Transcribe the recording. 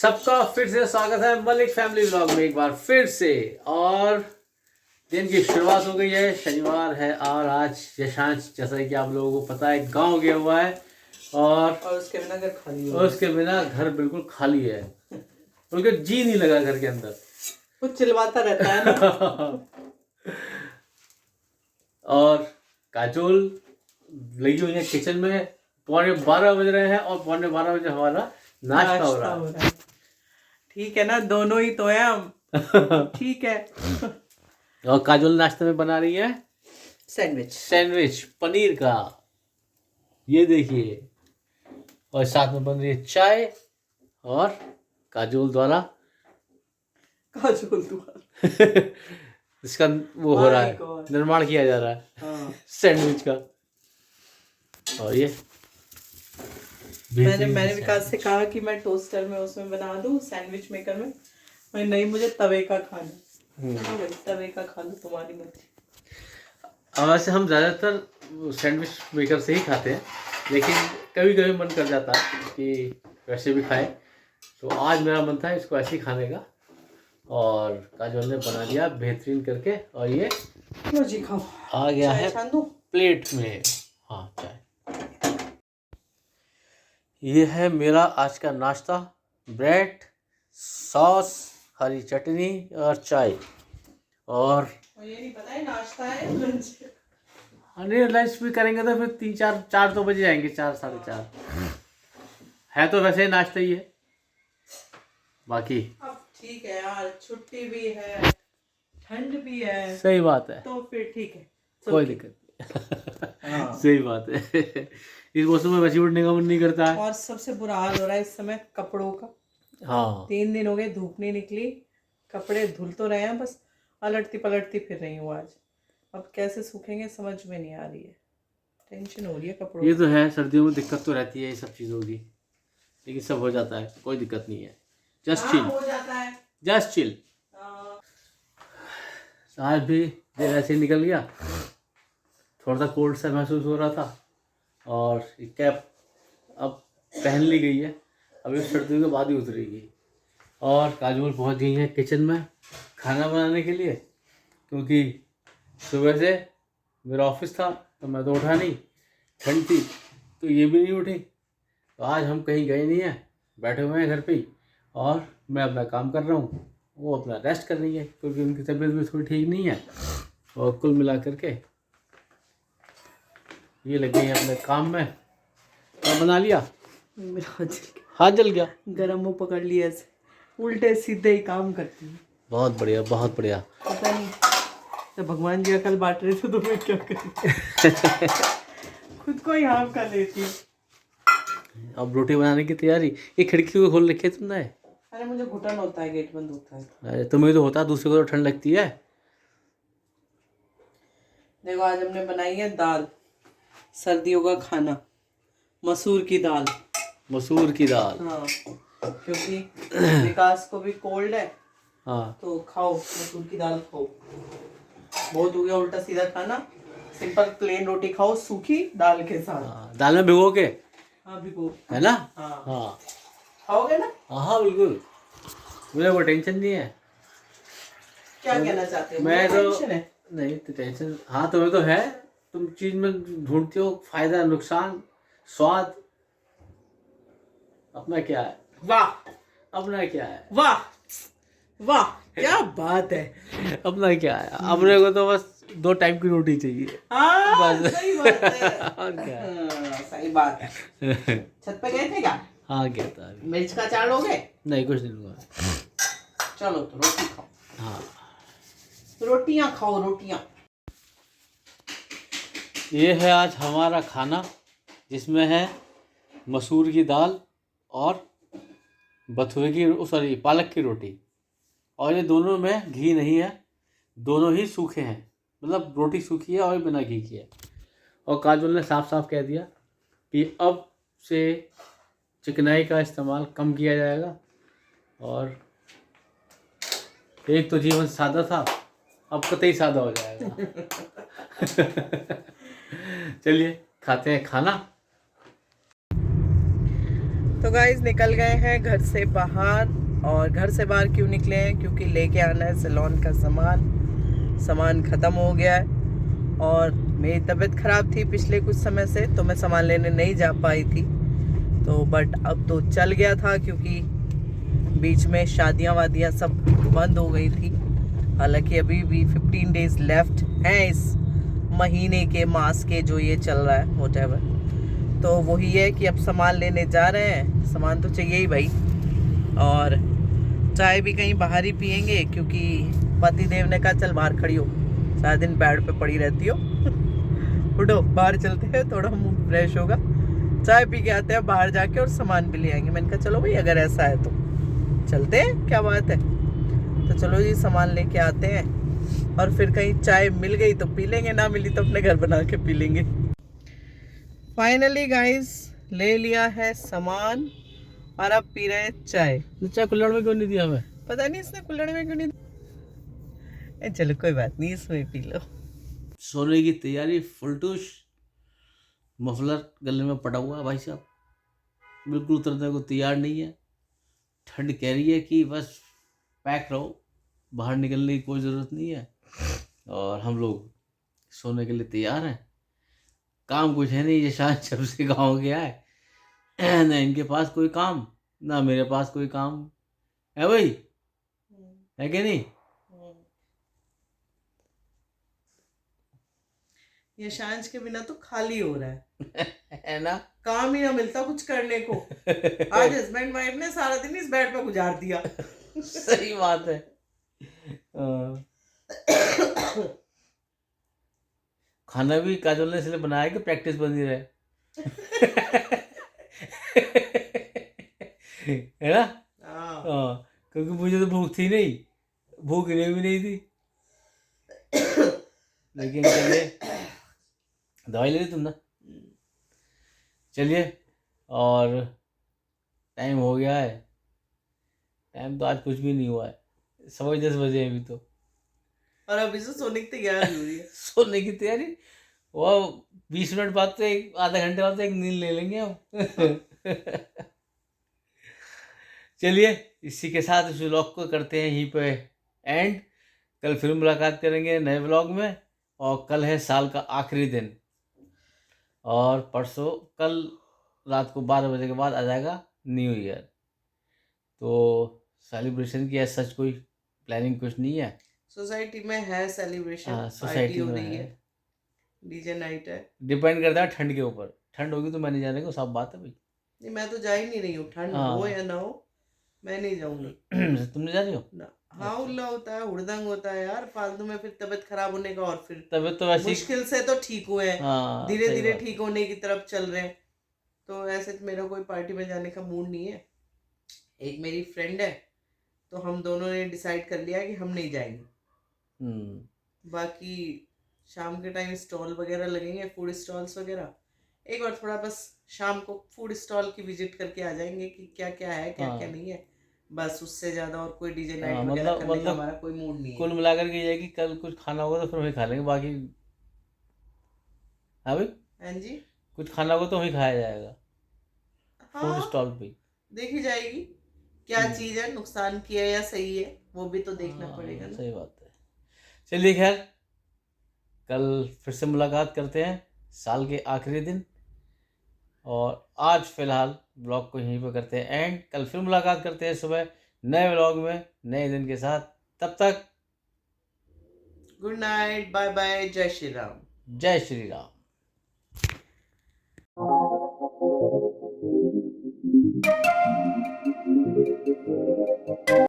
सबका फिर से स्वागत है मलिक फैमिली व्लॉग में एक बार फिर से। और दिन की शुरुआत हो गई है, शनिवार है और आज यशांश जैसा कि आप लोगों को पता है गांव गया हुआ है और उसके बिना घर खाली है। उसके बिना घर बिल्कुल खाली है, उनका जी नहीं लगा घर के अंदर, कुछ चिल्लाता रहता है ना। और काजोल लगी हुई है किचन में। 12:15 बज रहे हैं और 12:15 बजे हमारा नाश्ता हो रहा है। ठीक है ना, दोनों ही तो है हम। ठीक है। और काजोल नाश्ते में बना रही है सैंडविच पनीर का, ये देखिए। और साथ में बन रही है चाय और काजोल द्वारा इसका वो हो रहा है, निर्माण किया जा रहा है सैंडविच का। और ये मैंने विकास से कहा कि मैं टोस्टर में उसमें बना दूं, सैंडविच मेकर में। मैं नहीं, मुझे तवे का खाना। तवे का खा लो, तुम्हारी मर्जी। अब वैसे हम ज़्यादातर सैंडविच मेकर से ही खाते हैं, लेकिन कभी कभी मन कर जाता है कि वैसे भी खाएं। तो आज मेरा मन था इसको ऐसे ही खाने का और काजोल ने बना दिया बेहतरीन करके। और ये जी खाओ, आ गया है प्लेट में। हाँ, चाय। ये है मेरा आज का नाश्ता, ब्रेड, सॉस, हरी चटनी और चाय। और ये नहीं पता है नाश्ता है लंच। अरे लंच भी करेंगे तो फिर 3-4 तो बजे जाएंगे, 4 साढ़े 4 है तो वैसे ही नाश्ता ही है बाकी। अब ठीक है यार, छुट्टी भी है, ठंड भी है। सही बात है, तो फिर ठीक है, कोई दिक्कत नहीं। सही बात है। इस मौसम में वैसे उठने का मन नहीं करता है। और सबसे बुरा हाल हो रहा है इस समय कपड़ों का। हाँ, 3 दिन हो गए धूप नहीं निकली, कपड़े धुल तो रहे हैं, बस अलटती पलटती फिर रही हूँ आज। अब कैसे सूखेंगे समझ में नहीं आ रही है, टेंशन हो रही है कपड़ों। ये तो है, सर्दियों में दिक्कत तो रहती है ये सब चीज़ों की, लेकिन सब हो जाता है, कोई दिक्कत नहीं है। जस्ट चिल, हो जाता है, जस्ट चिल। आज भी दिन ऐसे ही निकल गया, थोड़ा सा कोल्ड सा महसूस हो रहा था और कैप अब पहन ली गई है, अभी सर्दियों के बाद ही उतरेगी। और काजोल पहुंच गई है किचन में खाना बनाने के लिए, क्योंकि सुबह से मेरा ऑफिस था तो मैं तो उठा नहीं, ठंड थी तो ये भी नहीं उठी। तो आज हम कहीं गए नहीं हैं, बैठे हुए हैं घर पे ही और मैं अपना काम कर रहा हूँ, वो अपना रेस्ट कर रही है क्योंकि उनकी तबीयत भी थोड़ी ठीक नहीं है। और कुल मिला करके ये लग गई है अपने काम में। क्या बना लिया? मेरा हाथ जल गया, गरम मुँह पकड़ लिया, ऐसे उल्टे सीधे ही काम करती है। बहुत बढ़िया, बहुत बढ़िया। पता नहीं तो भगवान जी अकल बांट रहे थे तो मैं क्या करूं। खुद को ही हार्म कर लेती हूँ। अब रोटी बनाने की तैयारी। ये खिड़की को खोल रखी है तुमने? अरे मुझे घुटन होता है, गेट बंद होता है। अरे तुम्हें तो होता है, दूसरे को तो ठंड लगती है। देखो आज हमने बनाई है दाल, सर्दियों का खाना, मसूर की दाल। मसूर की दाल, हाँ, क्योंकि विकास को भी कोल्ड है। हाँ, तो खाओ मसूर की दाल खाओ। बहुत हो गया उल्टा सीधा खाना, सिंपल प्लेन रोटी खाओ सूखी दाल के साथ। हाँ, दाल में भिगो के। हाँ भिगो, है ना? हाँ हाँ, खाओगे ना? हाँ बिल्कुल, मुझे कोई टेंशन नहीं है। क्या कहना चाहते हो? मैं तो टेंशन है? नहीं तो टेंशन, हाँ तुम्हें तो है, तुम चीज में ढूंढते हो फायदा नुकसान स्वाद। अपना क्या है? वाह, अपना क्या है? वाह, वाह, क्या बात है। अपना क्या है? अपने को तो बस 2 टाइम की रोटी चाहिए। हाँ, बस। सही बात है। और क्या है? हाँ, सही बात है। छत पे गए थे क्या? हाँ गया था अभी। मिर्च का अचार लोगे? नहीं, कुछ नहीं हुआ। चलो तो रोटी खाओ। हाँ, रोटियां खाओ, रोटियां। ये है आज हमारा खाना, जिसमें है मसूर की दाल और बथुए की, सॉरी, पालक की रोटी। और ये दोनों में घी नहीं है, दोनों ही सूखे हैं, मतलब रोटी सूखी है और बिना घी की है। और काजोल ने साफ साफ कह दिया कि अब से चिकनाई का इस्तेमाल कम किया जाएगा। और एक तो जीवन सादा था, अब कतई सादा हो जाएगा। चलिए खाते हैं खाना। तो गाइस निकल गए हैं घर से बाहर। और घर से बाहर क्यों निकले हैं? क्योंकि लेके आना है सैलून का सामान ख़त्म हो गया है। और मेरी तबीयत ख़राब थी पिछले कुछ समय से, तो मैं सामान लेने नहीं जा पाई थी। तो बट अब तो चल गया था, क्योंकि बीच में शादियाँ वादियाँ सब बंद हो गई थी। हालांकि अभी भी 15 डेज लेफ्ट हैं इस महीने के, मास के, जो ये चल रहा है व्हाटएवर। तो वही है कि अब सामान लेने जा रहे हैं। सामान तो चाहिए ही भाई। और चाय भी कहीं बाहर ही पियेंगे, क्योंकि पति देव ने कहा चल बाहर खड़ी हो, सारा दिन बेड पे पड़ी रहती हो। उठो बाहर चलते हैं, थोड़ा मूड फ्रेश होगा, चाय पी के आते हैं बाहर जाके और सामान भी ले आएंगे। मैंने कहा चलो भाई अगर ऐसा है तो चलते हैं, क्या बात है। तो चलो जी सामान लेके आते हैं, और फिर कहीं चाय मिल गई तो पी लेंगे, ना मिली तो अपने घर बना के पी लेंगे। फाइनली गाइस ले लिया है सामान, और अब पी रहे हैं चाय। चाय कुल्हड़ में क्यों नहीं दिया हमें? पता नहीं इसने कुल्हड़ में क्यों नहीं। चलो कोई बात नहीं, इसमें पी लो। सोने की तैयारी फुल टूश, मफलर गले में पड़ा हुआ है भाई साहब, बिल्कुल उतरने को तैयार नहीं है। ठंड कह रही है कि बस पैक रहो, बाहर निकलने की कोई ज़रूरत नहीं है। और हम लोग सोने के लिए तैयार हैं। काम कुछ है नहीं, ये शायद जब से गाँव गया है ना इनके पास कोई काम, ना मेरे पास कोई काम है भाई, है कि नहीं? ये शांच के बिना तो खाली हो रहा है। है ना, काम ही ना मिलता कुछ करने को। आज हस्बैंड वाइफ ने सारा दिन इस बेड पे गुजार दिया। सही बात है। खाना भी काजल ने इसलिए बनाया कि प्रैक्टिस बनी रहे। है ना? हाँ, क्योंकि मुझे तो भूख थी नहीं, भूख इन्हें भी नहीं थी। लेकिन चलिए, दवाई ले ली तुम ना? चलिए, और टाइम हो गया है। टाइम तो आज कुछ भी नहीं हुआ है, 10:15 बजे हैं अभी तो। और अभी से सोने की तैयारी हो रही है। सोने की तैयारी, वो 20 मिनट बाद तो एक आधा घंटे बाद तो एक नींद ले लेंगे हम। चलिए, इसी के साथ इस व्लॉग को करते हैं यहीं पे एंड। कल फिर मुलाकात करेंगे नए व्लॉग में। और कल है साल का आखिरी दिन, और परसों कल रात को 12 बजे के बाद आ जाएगा न्यू ईयर। तो सेलिब्रेशन की ऐसा सच कोई प्लानिंग कुछ नहीं है। सोसाइटी में है सेलिब्रेशन, हाँ, पार्टी सोसाइटी हो में रही है। है, डीजे नाइट है। डिपेंड करता है ठंड के ऊपर, ठंड होगी तो मैं नहीं जाने को, सब बात है भाई। नहीं मैं तो जा ही नहीं रही हूँ, ठंड हाँ। हो या ना हो मैं नहीं जाऊंगी। तुम नहीं जा रही हो? ना, हाँ उल्ला होता है, हुड़दंग होता है यार फालतू में, फिर तबीयत खराब होने का। और फिर तबीयत तो वैसे मुश्किल से तो ठीक हुए हैं, हाँ, धीरे सही धीरे बात। ठीक होने की तरफ चल रहे हैं। तो ऐसे तो मेरा कोई पार्टी में जाने का मूड नहीं है। एक मेरी फ्रेंड है, तो हम दोनों ने डिसाइड कर लिया कि हम नहीं जाएंगे। बाकी शाम के टाइम स्टॉल वगैरह लगेंगे, फूड स्टॉल्स वगैरह। एक बार थोड़ा बस शाम को फूड स्टॉल की विजिट करके आ जाएंगे कि क्या क्या है, क्या क्या नहीं है। बस उससे ज्यादा और कोई डीजे नाइट वगैरह करने का हमारा कोई मूड नहीं है। कुल मिलाकर के ये है कि कल कुछ खाना होगा तो फिर वही खा लेंगे, बाकी हाँ भाई, हाँ जी, कुछ खाना होगा तो वही खाया जाएगा, फूड हाँ स्टॉल पे। देखी जाएगी क्या चीज है, नुकसान की है या सही है, वो भी तो देखना पड़ेगा ना। सही बात है। चलिए खैर, कल फिर से मुलाकात करते हैं साल के आखिरी दिन। और आज फिलहाल ब्लॉग को यहीं पर करते हैं एंड। कल फिर मुलाकात करते हैं सुबह नए व्लॉग में नए दिन के साथ। तब तक गुड नाइट, बाय बाय, जय श्री राम। जय श्री राम।